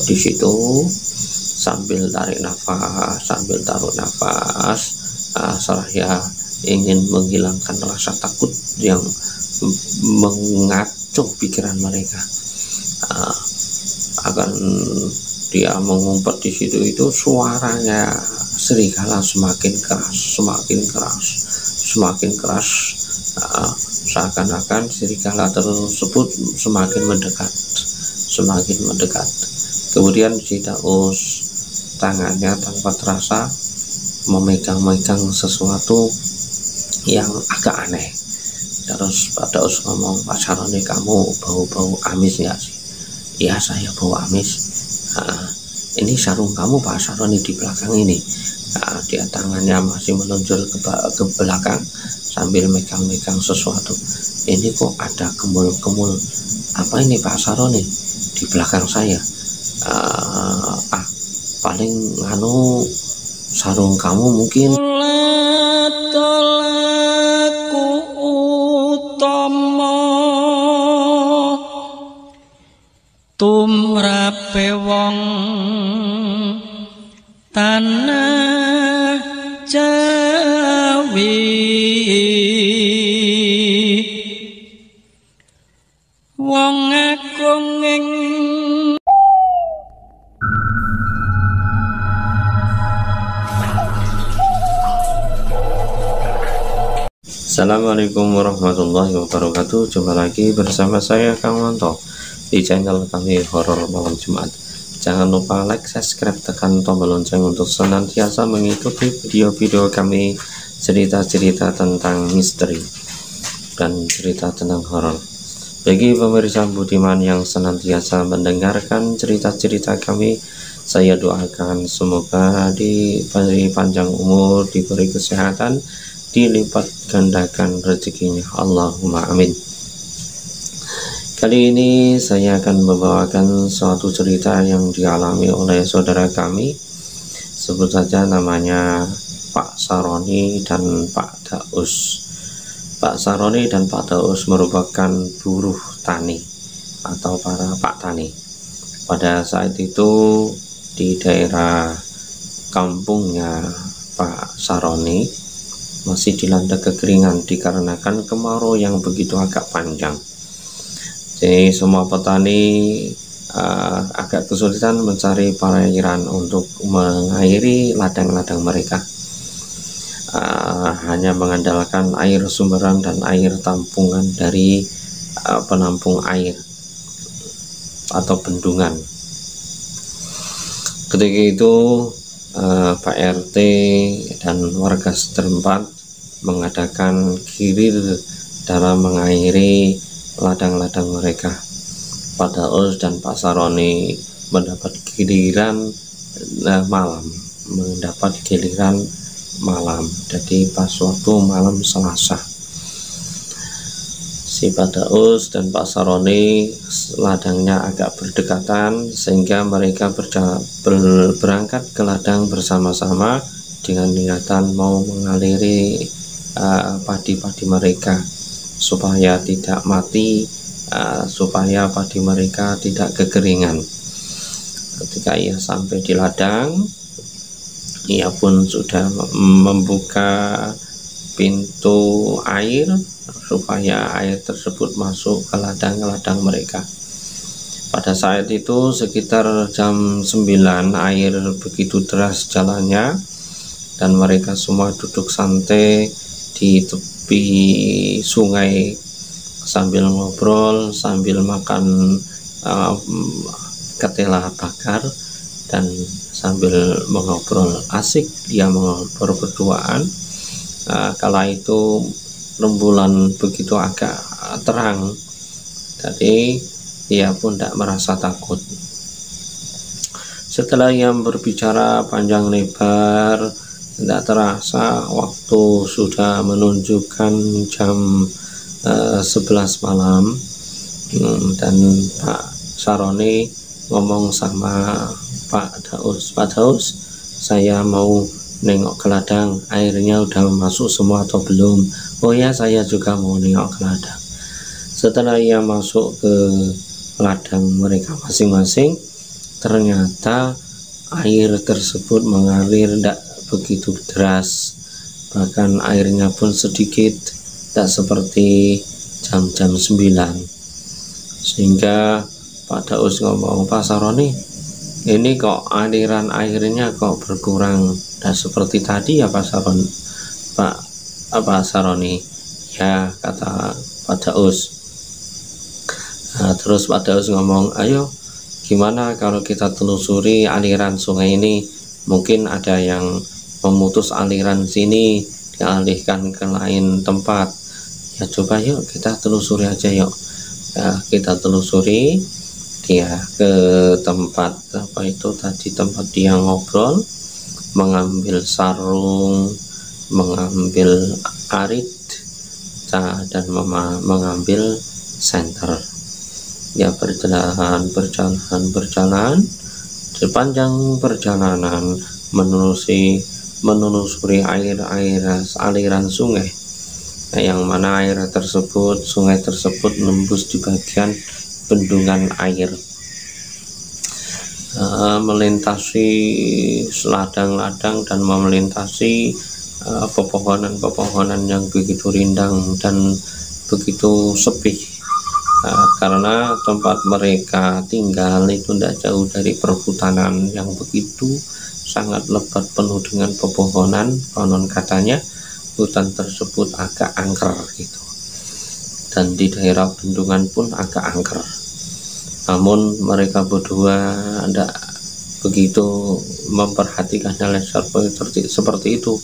di situ sambil tarik nafas, sambil taruh nafas, saya ingin menghilangkan rasa takut yang mengacau pikiran mereka. Akan dia mengumpet di situ, itu suaranya serigala semakin keras, semakin keras, semakin keras. Seakan-akan serigala tersebut semakin mendekat, semakin mendekat. Kemudian si Daus tangannya tanpa terasa memegang-megang sesuatu yang agak aneh. Terus Pak Daus ngomong, "Pak Saroni, kamu bau-bau amis ya sih?" "Ya, saya bau amis." "Ini sarung kamu Pak Saroni di belakang ini." Dia tangannya masih menunjuk ke belakang sambil megang-megang sesuatu. "Ini kok ada kemul-kemul, apa ini Pak Saroni di belakang saya?" Paling sarung kamu mungkin." Tumrape wong tanah Jawi, wong agung ing Assalamualaikum warahmatullahi wabarakatuh. Jumpa lagi bersama saya Kang Monto di channel kami Horor Malam Jumat. Jangan lupa like, subscribe, tekan tombol lonceng untuk senantiasa mengikuti video-video kami, cerita-cerita tentang misteri dan cerita tentang horor. Bagi pemirsa budiman yang senantiasa mendengarkan cerita-cerita kami, saya doakan semoga diberi panjang umur, diberi kesehatan, dilipat gandakan rezekinya, Allahumma amin. Kali ini saya akan membawakan suatu cerita yang dialami oleh saudara kami, sebut saja namanya Pak Saroni dan Pak Daus. Pak Saroni dan Pak Daus merupakan buruh tani atau para Pak Tani. Pada saat itu di daerah kampungnya Pak Saroni masih dilanda kekeringan dikarenakan kemarau yang begitu agak panjang. Jadi semua petani agak kesulitan mencari perairan untuk mengairi ladang-ladang mereka. Hanya mengandalkan air sumberan dan air tampungan dari penampung air atau bendungan. Ketika itu Pak RT dan warga setempat mengadakan kirir dalam mengairi ladang-ladang mereka. Pak Daus dan Pak Saroni mendapat giliran malam. Jadi pas waktu malam Selasa, si Pak Daus dan Pak Saroni ladangnya agak berdekatan sehingga mereka berangkat ke ladang bersama-sama dengan niatan mau mengaliri padi-padi mereka supaya tidak mati, supaya padi mereka tidak kekeringan. Ketika ia sampai di ladang, ia pun sudah membuka pintu air supaya air tersebut masuk ke ladang-ladang mereka. Pada saat itu sekitar jam 9, air begitu deras jalannya dan mereka semua duduk santai di tepi sungai sambil ngobrol, sambil makan ketela bakar dan sambil mengobrol asik. Dia mengobrol berduaan. Kala itu rembulan begitu agak terang, jadi ia pun tidak merasa takut. Setelah ia berbicara panjang lebar, tidak terasa waktu sudah menunjukkan jam 11 malam, dan Pak Saroni ngomong sama Pak Daus, "Pak Daus, saya mau nengok ke ladang, airnya udah masuk semua atau belum?" "Oh ya, saya juga mau nengok ke ladang." Setelah ia masuk ke ladang mereka masing-masing, ternyata air tersebut mengalir tidak begitu deras, bahkan airnya pun sedikit, tidak seperti jam-jam 9. Sehingga Pak Daus ngomong, Pak Saroni, ini kok aliran airnya kok berkurang, tidak seperti tadi ya Pak Saroni. Ya, kata Pak Daus. Nah, terus Pak Daus ngomong, ayo gimana kalau kita telusuri aliran sungai ini, mungkin ada yang memutus aliran sini dialihkan ke lain tempat. Ya coba yuk kita telusuri aja yuk. Ya, kita telusuri dia ke tempat apa itu tadi, tempat dia ngobrol, mengambil sarung, mengambil arit, dan mengambil senter. Ya, berjalan sepanjang perjalanan menelusuri aliran sungai, yang mana sungai tersebut menembus di bagian bendungan air, melintasi ladang-ladang dan melintasi pepohonan yang begitu rindang dan begitu sepi. Karena tempat mereka tinggal itu tidak jauh dari perhutanan yang begitu sangat lebat penuh dengan pepohonan. Konon katanya hutan tersebut agak angker gitu, dan di daerah bendungan pun agak angker. Namun mereka berdua tidak begitu memperhatikan hal seperti itu.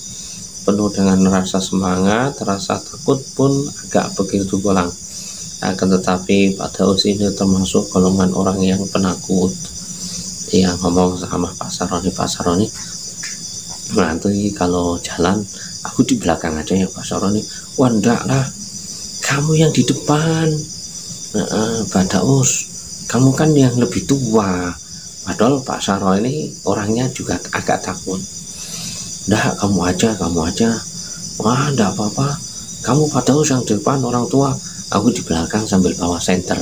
Penuh dengan rasa semangat, rasa takut pun agak begitu pulang. Akan tetapi Pak Daus ini termasuk golongan orang yang penakut. Dia ngomong sama Pak Saroni, nanti kalau jalan aku di belakang aja ya Pak Saroni. Wah enggak lah, kamu yang di depan. Pak Daus, kamu kan yang lebih tua. Padahal Pak Saroni ini orangnya juga agak takut. Enggak, kamu aja. Wah enggak apa-apa, kamu Pak Daus yang di depan, orang tua, aku di belakang sambil bawa senter,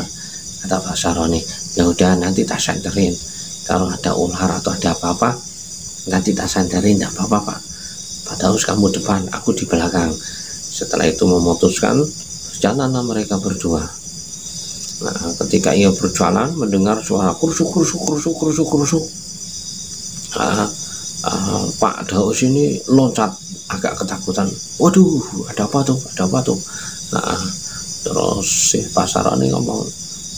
kata Pak Saroni. Ya udah, nanti tak senterin. Kalau ada ular atau ada apa-apa, nanti tak senterin, tidak apa-apa Pak Daus, kamu depan, aku di belakang. Setelah itu memutuskan berjalanlah mereka berdua. Nah, ketika ia berjalan mendengar suara kurusuk. Pak Daus ini loncat, agak ketakutan. Waduh, ada apa tuh? Nah, terus si Pak Saroni ngomong,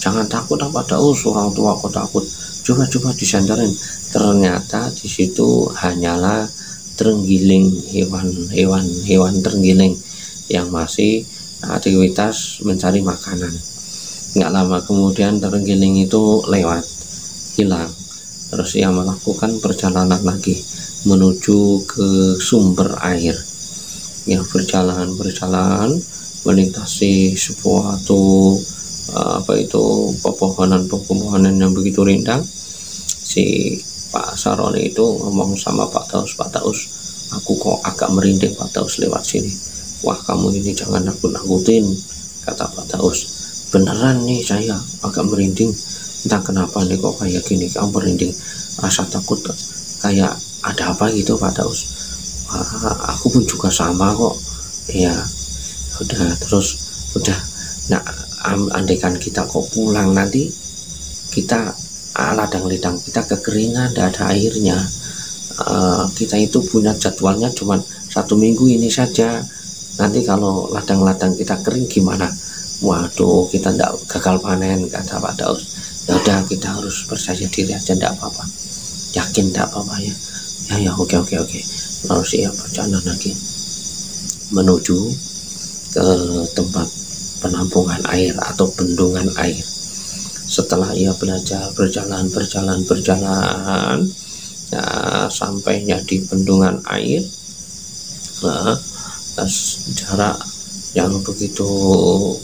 jangan takut Pak Daus, orang tua kok takut. Coba disenterin. Ternyata di situ hanyalah terenggiling, hewan terenggiling yang masih aktivitas mencari makanan. Nggak lama kemudian terenggiling itu lewat, hilang. Terus ia melakukan perjalanan lagi menuju ke sumber air. Yang berjalan melintasi suatu pepohonan yang begitu rindang. Si Pak Saroni itu ngomong sama Pak Daus, aku kok agak merinding Pak Daus lewat sini. Wah, kamu ini jangan nakut-nakutin, kata Pak Daus. Beneran nih, saya agak merinding, entah kenapa nih kok kayak gini, kamu merinding, rasa takut kayak ada apa gitu Pak Daus. Aku pun juga sama kok. Ya udah. Nah, andaikan kita kok pulang nanti, kita ladang-ladang kita kekeringan, tidak ada airnya. Kita itu punya jadwalnya cuma 1 minggu ini saja. Nanti kalau ladang-ladang kita kering gimana? Waduh, kita tidak gagal panen, kata Pak Daus. Ya udah, kita harus percaya diri aja, tidak apa-apa. Yakin tidak apa-apa ya. Ya oke. Lalu ia berjalan lagi menuju ke tempat penampungan air atau bendungan air. Setelah ia berjalan, ya, sampainya di bendungan air, jarak yang begitu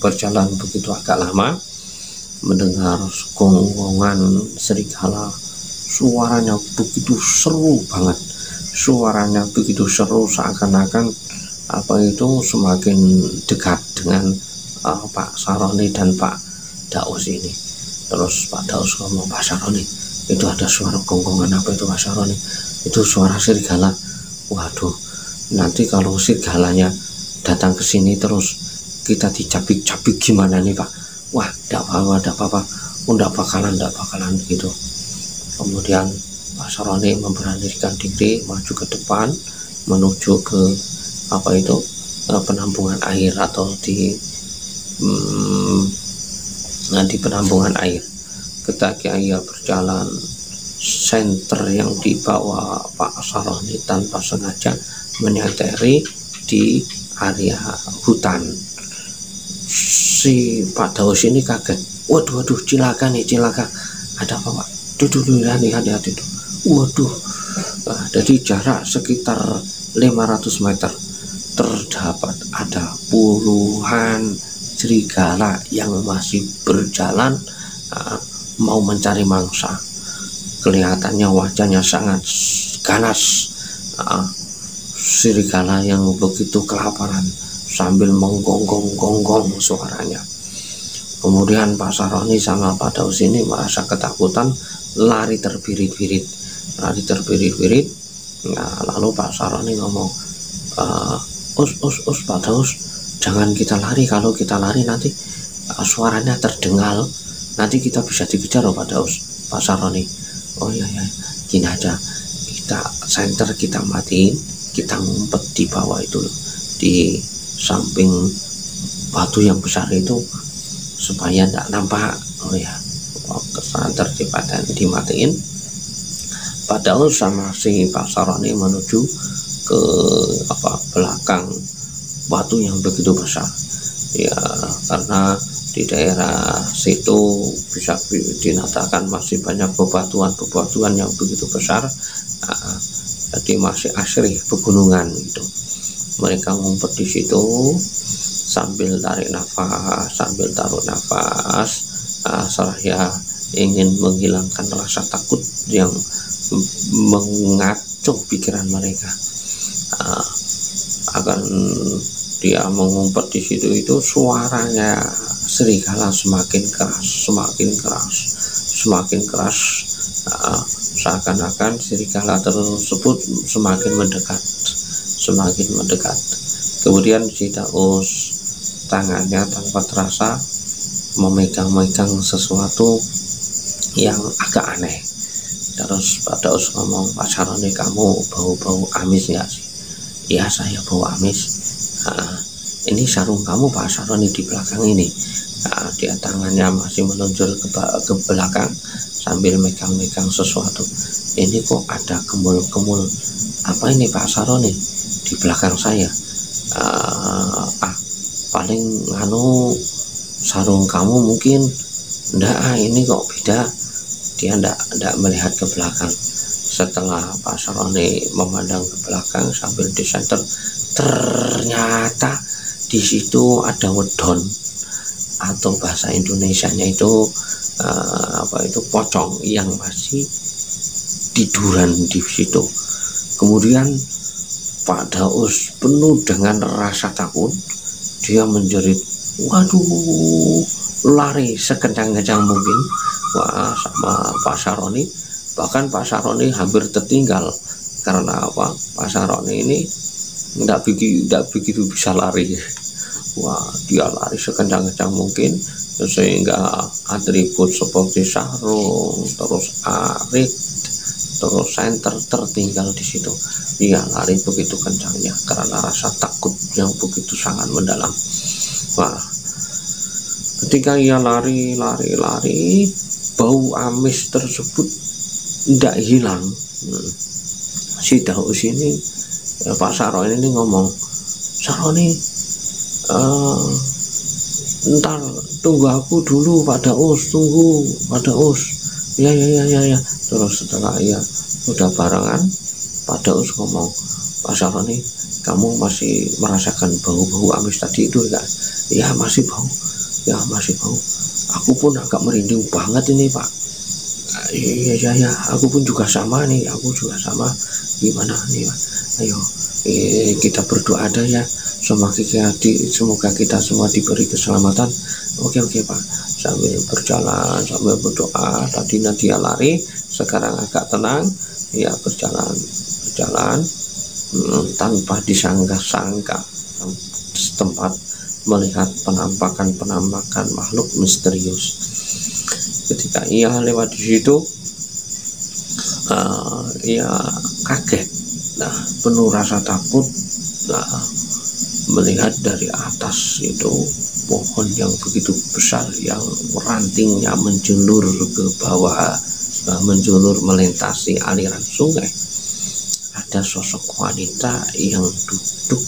berjalan begitu agak lama, mendengar gonggongan serigala. Suaranya begitu seru banget, seakan-akan semakin dekat dengan Pak Saroni dan Pak Daus ini. Terus Pak Daus ngomong, Pak Saroni, itu ada suara gonggongan. Apa itu Pak Saroni? Itu suara serigala. Waduh, nanti kalau serigalanya datang ke sini terus kita dicabik-cabik gimana nih Pak? Wah, enggak apa-apa, enggak bakalan gitu. Kemudian Pak Saroni memberanikan diri maju ke depan menuju ke penampungan air atau di penampungan air. Ketika ia berjalan, senter yang dibawa Pak Saroni tanpa sengaja menyenteri di area hutan. Si Pak Daus ini kaget. Waduh, cilaka. Ada apa Pak? Dulu hati-hati tuh. Waduh, dari jarak sekitar 500 meter terdapat ada puluhan serigala yang masih berjalan mau mencari mangsa. Kelihatannya wajahnya sangat ganas. Serigala yang begitu kelaparan sambil menggonggong suaranya. Kemudian Pak Saroni sama Pak Daus ini merasa ketakutan, lari terbirit-birit. Nah, lalu Pak Saroni ngomong, us Pak Daus, jangan kita lari. Kalau kita lari nanti suaranya terdengar, nanti kita bisa dikejar Pak Daus. Pak Saroni, oh iya, gini aja, kita senter kita matiin, kita ngumpet di bawah itu, di samping batu yang besar itu, supaya tidak nampak. Oh ya, senter dimatiin. Pak Daus sama si Pak Saroni menuju ke belakang batu yang begitu besar. Ya, karena di daerah situ bisa dinatakan masih banyak bebatuan yang begitu besar. Jadi masih asri pegunungan itu. Mereka ngumpet di situ sambil tarik nafas, seraya ingin menghilangkan rasa takut yang mengacau pikiran mereka. Akan dia mengumpet di situ, itu suaranya serigala semakin keras. Seakan-akan serigala tersebut semakin mendekat. Kemudian si Daus tangannya tanpa terasa memegang sesuatu yang agak aneh. Terus Pak Daus ngomong, Pak Saroni, kamu bau amis nggak sih? Ya, saya bau amis. Ini sarung kamu Pak Saroni di belakang ini. Dia tangannya masih menunjuk ke belakang sambil megang sesuatu. Ini kok ada kemul-kemul. Apa ini Pak Saroni di belakang saya? Paling sarung kamu mungkin. Enggak, ini kok beda. Dia enggak melihat ke belakang. Setelah Pak Saroni memandang ke belakang sambil disenter, ternyata di situ ada wedon, atau bahasa Indonesianya itu pocong yang masih tiduran di situ. Kemudian Pak Daus penuh dengan rasa takut, dia menjerit, waduh, lari sekencang-kencang mungkin. Wah, sama Pak Saroni, bahkan Pak Saroni hampir tertinggal karena Pak Saroni ini tidak begitu bisa lari. Wah, dia lari sekencang-kencang mungkin sehingga atribut seperti sarung, terus arit, terus senter tertinggal di situ. Dia lari begitu kencangnya karena rasa takut yang begitu sangat mendalam. Wah, ketika ia lari, bau amis tersebut tidak hilang. Si Daus ini, Pak Saroni ini ngomong, Saroni, ntar tunggu aku dulu Pak Daus, tunggu Pak Daus. Ya. Terus setelah ia udah barengan, Pak Daus ngomong, Pak Saroni, kamu masih merasakan bau-bau amis tadi itu enggak? Ya masih bau. Aku pun agak merinding banget ini Pak. Iya, aku pun juga sama nih, Gimana nih Pak? Ayo kita berdoa ada ya, semoga kita semua diberi keselamatan. Oke Pak, sambil berjalan sambil berdoa. Tadi Nadia lari, sekarang agak tenang ya, berjalan tanpa disangka-sangka setempat melihat penampakan makhluk misterius. Ketika ia lewat di situ, ia kaget, penuh rasa takut, melihat dari atas itu pohon yang begitu besar yang rantingnya menjulur ke bawah, menjulur melintasi aliran sungai. Ada sosok wanita yang duduk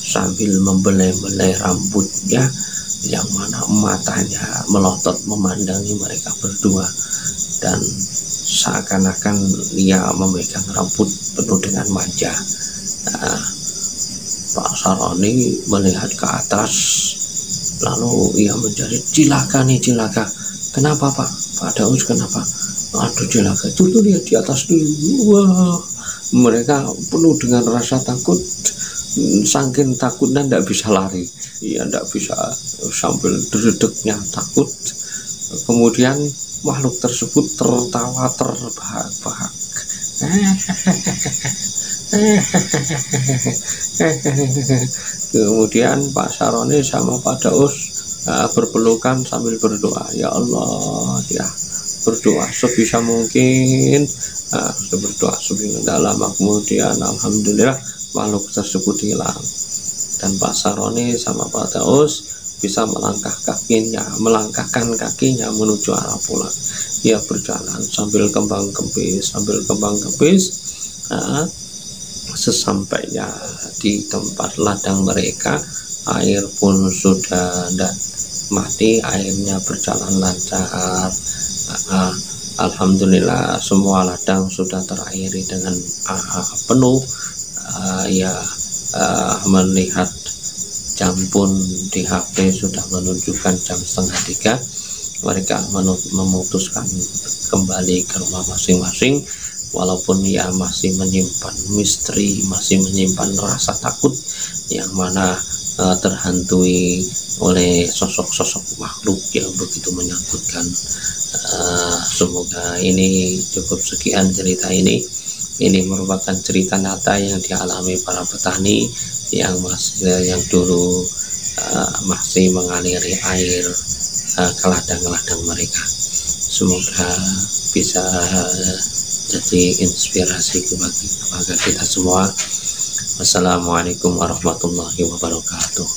sambil membelai-belai rambutnya, yang mana matanya melotot memandangi mereka berdua, dan seakan-akan ia memegang rambut penuh dengan manja. Pak Saroni melihat ke atas, lalu ia menjadi cilaka. Kenapa Pak Daus, kenapa? Aduh cilaka, itu tuh lihat di atas dulu. Wah, mereka penuh dengan rasa takut, saking takutnya tidak bisa lari, tidak bisa, sambil dedeknya takut. Kemudian makhluk tersebut tertawa terbahak-bahak. Kemudian Pak Saroni sama Pak Daus berpelukan sambil berdoa, ya Allah ya, berdoa sebisa mungkin, berdoa sebisa dalam. Kemudian alhamdulillah makhluk tersebut hilang, dan Pak Saroni sama Pak Daus bisa melangkahkan kakinya menuju arah pulang. Ia berjalan sambil kembang kempis. Sesampainya di tempat ladang mereka, air pun sudah tidak mati, airnya berjalan lancar. Alhamdulillah semua ladang sudah terairi dengan penuh. Melihat jam pun di HP sudah menunjukkan jam 2:30. Mereka memutuskan kembali ke rumah masing-masing, walaupun ia masih menyimpan misteri, masih menyimpan rasa takut yang mana terhantui oleh sosok-sosok makhluk yang begitu menakutkan. Semoga ini cukup sekian cerita ini. Ini merupakan cerita nyata yang dialami para petani yang dulu masih mengaliri air ke ladang-ladang mereka. Semoga bisa jadi inspirasi kepada kita semua. Wassalamualaikum warahmatullahi wabarakatuh.